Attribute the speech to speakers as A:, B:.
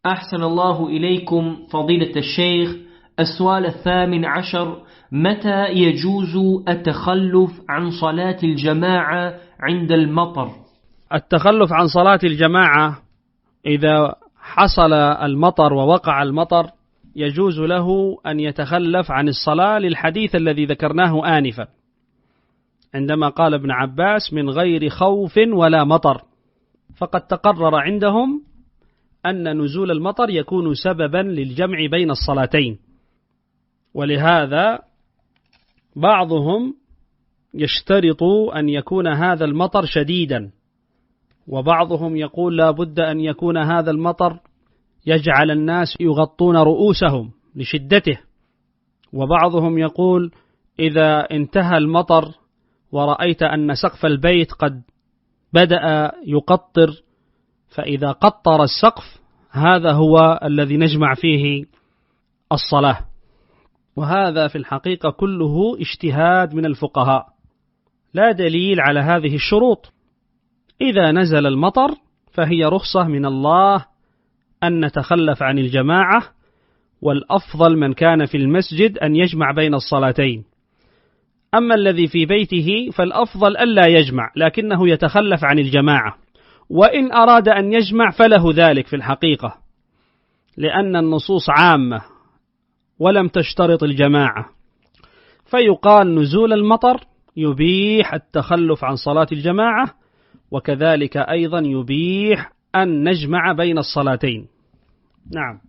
A: أحسن الله إليكم فضيلة الشيخ. السؤال 18: متى يجوز التخلف عن صلاة الجماعة عند المطر؟
B: التخلف عن صلاة الجماعة إذا حصل المطر ووقع المطر يجوز له أن يتخلف عن الصلاة للحديث الذي ذكرناه آنفا عندما قال ابن عباس من غير خوف ولا مطر، فقد تقرر عندهم أن نزول المطر يكون سببا للجمع بين الصلاتين، ولهذا بعضهم يشترط أن يكون هذا المطر شديدا، وبعضهم يقول لا بد أن يكون هذا المطر يجعل الناس يغطون رؤوسهم لشدته، وبعضهم يقول إذا انتهى المطر ورأيت أن سقف البيت قد بدأ يقطر، فإذا قطر السقف هذا هو الذي نجمع فيه الصلاة. وهذا في الحقيقة كله اجتهاد من الفقهاء، لا دليل على هذه الشروط. إذا نزل المطر فهي رخصة من الله أن نتخلف عن الجماعة، والأفضل من كان في المسجد أن يجمع بين الصلاتين. أما الذي في بيته فالأفضل ألا يجمع لكنه يتخلف عن الجماعة، وإن أراد أن يجمع فله ذلك في الحقيقة، لأن النصوص عامة ولم تشترط الجماعة، فيقال نزول المطر يبيح التخلف عن صلاة الجماعة، وكذلك أيضا يبيح أن نجمع بين الصلاتين. نعم.